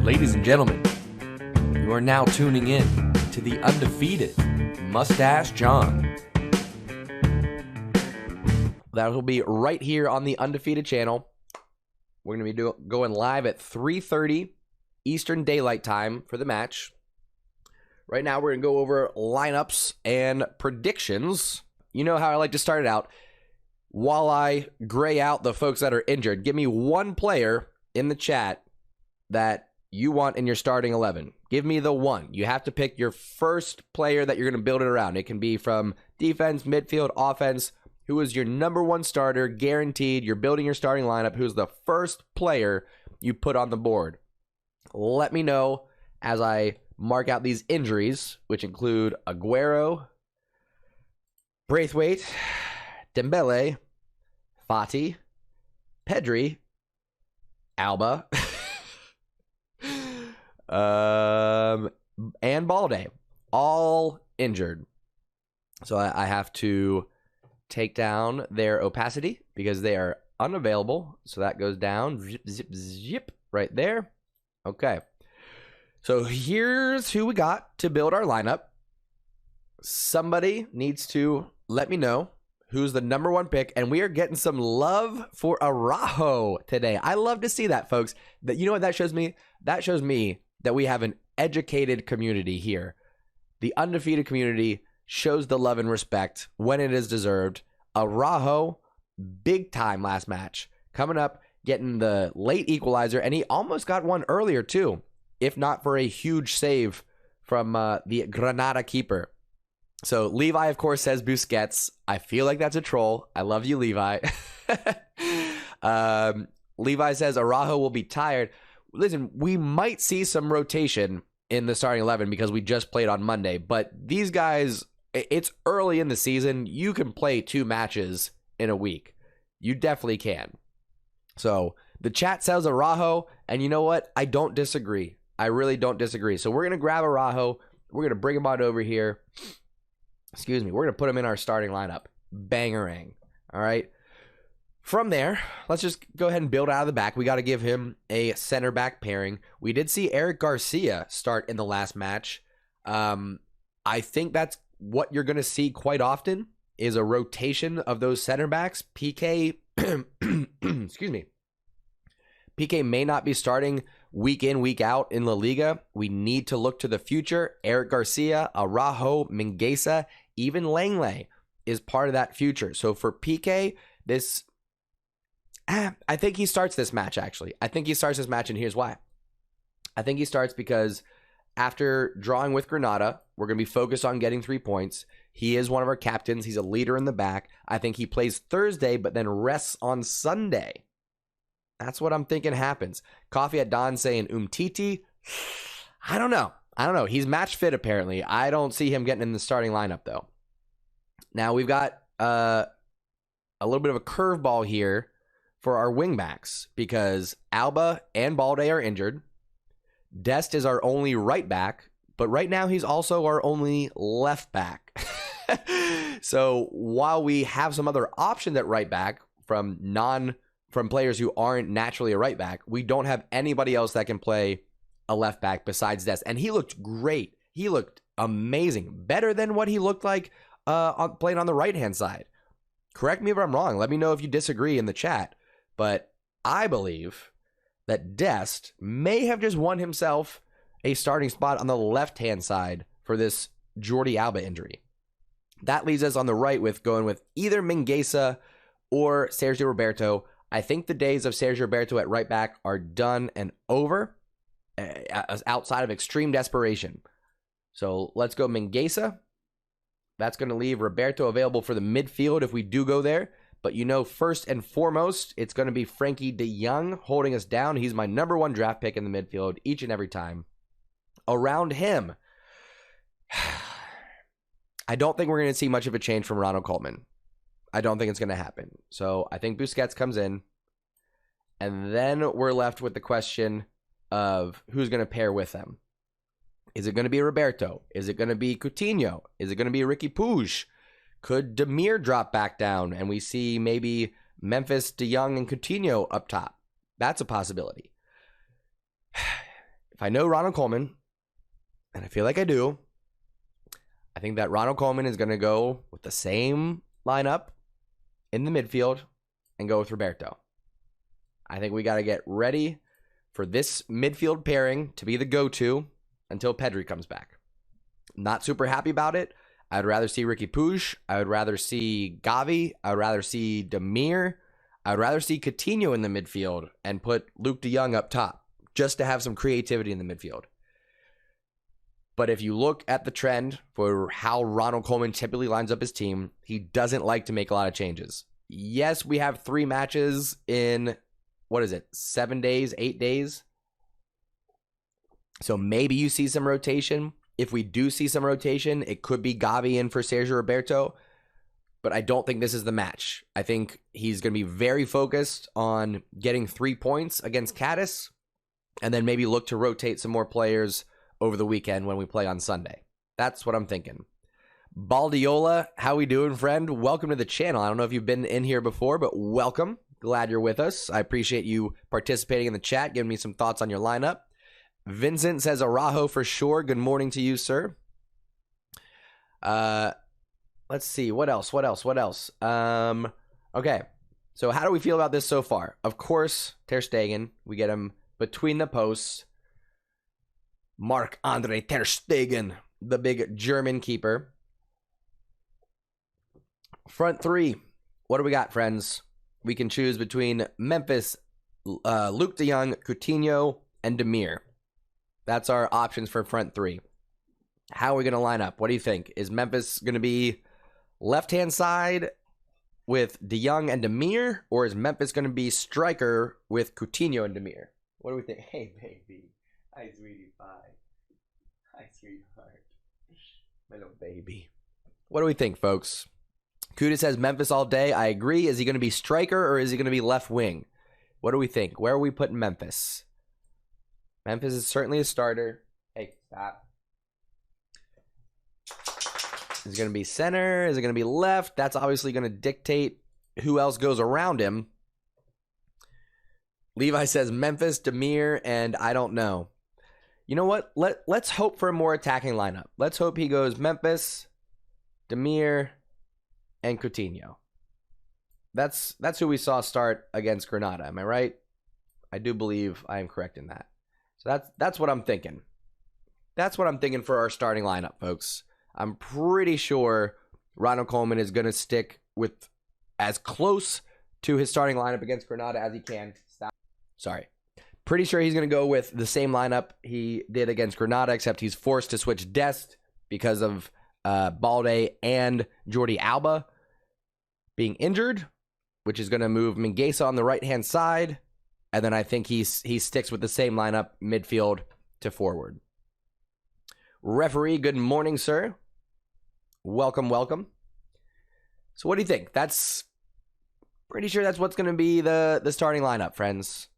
Ladies and gentlemen, you are now tuning in to the undefeated Mustache John. That will be right here on the Undefeated channel. We're going to be going live at 3:30 Eastern Daylight Time for the match. Right now, we're going to go over lineups and predictions. You know how I like to start it out. While I gray out the folks that are injured, give me one player in the chat that you want in your starting 11. Give me the one. You have to pick your first player that you're going to build it around. It can be from defense, midfield, offense. Who is your number one starter, guaranteed? You're building your starting lineup. Who's the first player you put on the board? Let me know as I mark out these injuries, which include Aguero, Braithwaite, Dembele, Fati, Pedri, Alba, and Balde, all injured. So I have to take down their opacity because they are unavailable. So that goes down, zip, zip, zip, right there. Okay. So here's who we got to build our lineup. Somebody needs to let me know who's the number one pick, and we are getting some love for Araujo today. I love to see that, folks. That, you know what that shows me? That shows me that we have an educated community here. The undefeated community shows the love and respect when it is deserved. Araujo, big time last match. Coming up, getting the late equalizer, and he almost got one earlier too, if not for a huge save from the Granada keeper. So Levi, of course, says Busquets. I feel like that's a troll. I love you, Levi. Levi says Araujo will be tired. Listen, we might see some rotation in the starting 11 because we just played on Monday. But these guys, it's early in the season. You can play 2 matches in a week. You definitely can. So the chat says Araujo, and you know what? I don't disagree. I really don't disagree. So we're going to grab Araujo. We're going to bring him on over here. Excuse me. We're going to put him in our starting lineup. Bangerang. All right. From there, let's just go ahead and build out of the back. We got to give him a center back pairing. We did see Eric Garcia start in the last match. I think that's what you're going to see quite often is a rotation of those center backs. PK, excuse me. PK may not be starting week in, week out in La Liga. We need to look to the future. Eric Garcia, Araujo, Mingueza, even Langley is part of that future. So for PK, I think he starts this match, actually. I think he starts this match, and here's why. I think he starts because after drawing with Granada, we're going to be focused on getting 3 points. He is one of our captains. He's a leader in the back. I think he plays Thursday, but then rests on Sunday. That's what I'm thinking happens. Coffee at Dawn saying Umtiti. I don't know. He's match fit, apparently. I don't see him getting in the starting lineup, though. Now, we've got a little bit of a curveball here for our wingbacks because Alba and Balde are injured. Dest is our only right back, but right now he's also our only left back. So while we have some other options at right back from players who aren't naturally a right back, we don't have anybody else that can play a left back besides Dest. And he looked great. He looked amazing. Better than what he looked like playing on the right-hand side. Correct me if I'm wrong. Let me know if you disagree in the chat. But I believe that Dest may have just won himself a starting spot on the left-hand side for this Jordi Alba injury. That leaves us on the right with going with either Mingueza or Sergio Roberto. I think the days of Sergio Roberto at right back are done and over outside of extreme desperation. So let's go Mingueza. That's going to leave Roberto available for the midfield if we do go there. But you know, first and foremost, it's going to be Frankie de Jong holding us down. He's my number one draft pick in the midfield each and every time. Around him, I don't think we're going to see much of a change from Ronald Koeman. I don't think it's going to happen. So I think Busquets comes in. And then we're left with the question of who's going to pair with him. Is it going to be Roberto? Is it going to be Coutinho? Is it going to be Ricky Puig? Could Demir drop back down and we see maybe Memphis, De Jong, and Coutinho up top? That's a possibility. if I know Ronald Koeman, and I feel like I do, I think that Ronald Koeman is going to go with the same lineup in the midfield and go with Roberto. I think we got to get ready for this midfield pairing to be the go-to until Pedri comes back. Not super happy about it. I'd rather see Ricky Puig. I would rather see Gavi. I would rather see Demir. I would rather see Coutinho in the midfield and put Luke de Jong up top just to have some creativity in the midfield. But if you look at the trend for how Ronald Koeman typically lines up his team, he doesn't like to make a lot of changes. Yes, we have 3 matches in, 7 days, 8 days? So maybe you see some rotation. If we do see some rotation, it could be Gavi in for Sergio Roberto. But I don't think this is the match. I think he's going to be very focused on getting 3 points against Cadiz, and then maybe look to rotate some more players over the weekend when we play on Sunday. That's what I'm thinking. Baldiola, how we doing, friend? Welcome to the channel. I don't know if you've been in here before, but welcome. Glad you're with us. I appreciate you participating in the chat, giving me some thoughts on your lineup. Vincent says Araujo for sure. Good morning to you, sir. Let's see. What else? Okay. So how do we feel about this so far? Of course, Ter Stegen. We get him between the posts. Marc-Andre Ter Stegen, the big German keeper. Front 3. What do we got, friends? We can choose between Memphis, Luke de Jong, Coutinho, and Demir. That's our options for front 3. How are we going to line up? What do you think? Is Memphis going to be left-hand side with de Jong and Demir? Or is Memphis going to be striker with Coutinho and Demir? What do we think? Hey, baby. Hi, sweetie pie. Hi, sweetheart. My little baby. What do we think, folks? Kuda says Memphis all day. I agree. Is he going to be striker or is he going to be left wing? What do we think? Where are we putting Memphis? Memphis is certainly a starter. Hey, stop. Is it going to be center? Is it going to be left? That's obviously going to dictate who else goes around him. Levi says Memphis, Demir, and I don't know. You know what? Let's hope for a more attacking lineup. Let's hope he goes Memphis, Demir, and Coutinho. That's who we saw start against Granada. Am I right? I do believe I am correct in that. So that's what I'm thinking. That's what I'm thinking for our starting lineup, folks. I'm pretty sure Ronald Koeman is going to stick with as close to his starting lineup against Granada as he can. Sorry. Pretty sure he's going to go with the same lineup he did against Granada, except he's forced to switch Dest because of Balde and Jordi Alba being injured, which is going to move Mingueza on the right-hand side. And then I think he sticks with the same lineup, midfield to forward. Referee, good morning, sir. Welcome, welcome. So what do you think? That's pretty sure that's what's going to be the starting lineup, friends.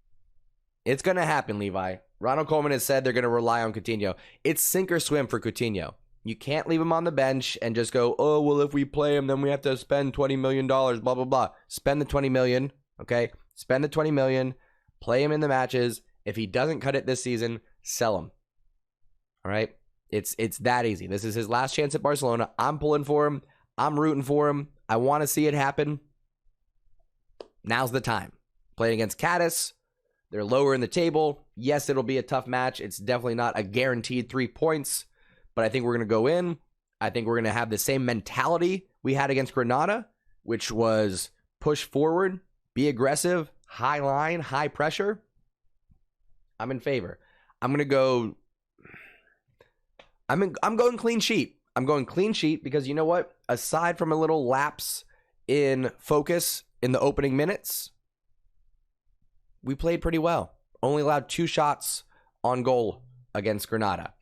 It's going to happen, Levi. Ronald Koeman has said they're going to rely on Coutinho. It's sink or swim for Coutinho. You can't leave him on the bench and just go, oh, well, if we play him, then we have to spend $20 million, blah, blah, blah. Spend the $20 million, okay? Spend the $20 million. Play him in the matches. If he doesn't cut it this season, sell him. All right? It's that easy. This is his last chance at Barcelona. I'm pulling for him. I'm rooting for him. I want to see it happen. Now's the time. Playing against Cadiz. They're lower in the table. Yes, it'll be a tough match. It's definitely not a guaranteed 3 points. But I think we're going to go in. I think we're going to have the same mentality we had against Granada, which was push forward, be aggressive, high line, high pressure. I'm in favor. I'm going to go... I'm going clean sheet. I'm going clean sheet because you know what? Aside from a little lapse in focus in the opening minutes, we played pretty well. Only allowed 2 shots on goal against Granada.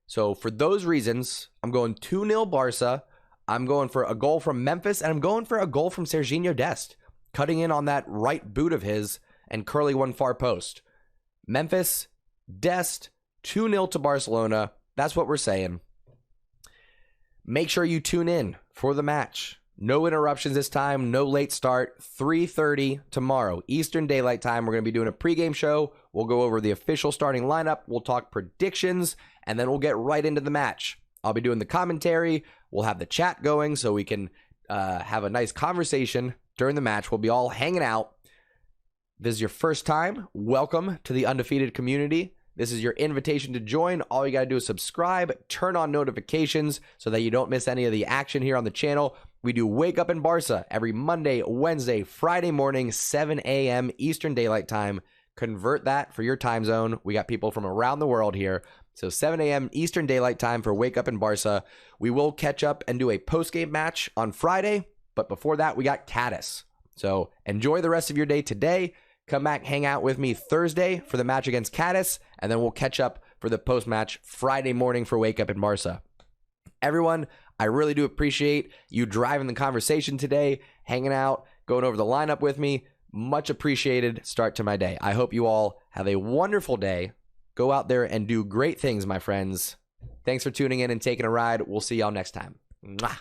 So for those reasons, I'm going 2-0 Barca. I'm going for a goal from Memphis, and I'm going for a goal from Serginho Dest, cutting in on that right boot of his and curling one far post. Memphis, Dest, 2-0 to Barcelona. That's what we're saying. Make sure you tune in for the match. No interruptions this time. No late start. 3:30 tomorrow. Eastern Daylight Time. We're going to be doing a pregame show We'll go over the official starting lineup. We'll talk predictions, and then we'll get right into the match. I'll be doing the commentary. We'll have the chat going so we can have a nice conversation during the match. We'll be all hanging out. If this is your first time, welcome to the Undefeated community. This is your invitation to join. All you got to do is subscribe, turn on notifications so that you don't miss any of the action here on the channel. We do Wake Up in Barca every Monday, Wednesday, Friday morning, 7 a.m. Eastern Daylight Time. Convert that for your time zone. We got people from around the world here. So 7 a.m. Eastern Daylight Time for Wake Up in Barca. We will catch up and do a post-game match on Friday. But before that, we got Cadiz. So enjoy the rest of your day today. Come back, hang out with me Thursday for the match against Cadiz. And then we'll catch up for the post-match Friday morning for Wake Up in Barca. Everyone, I really do appreciate you driving the conversation today, hanging out, going over the lineup with me. Much appreciated start to my day. I hope you all have a wonderful day. Go out there and do great things, my friends. Thanks for tuning in and taking a ride. We'll see y'all next time. Mwah.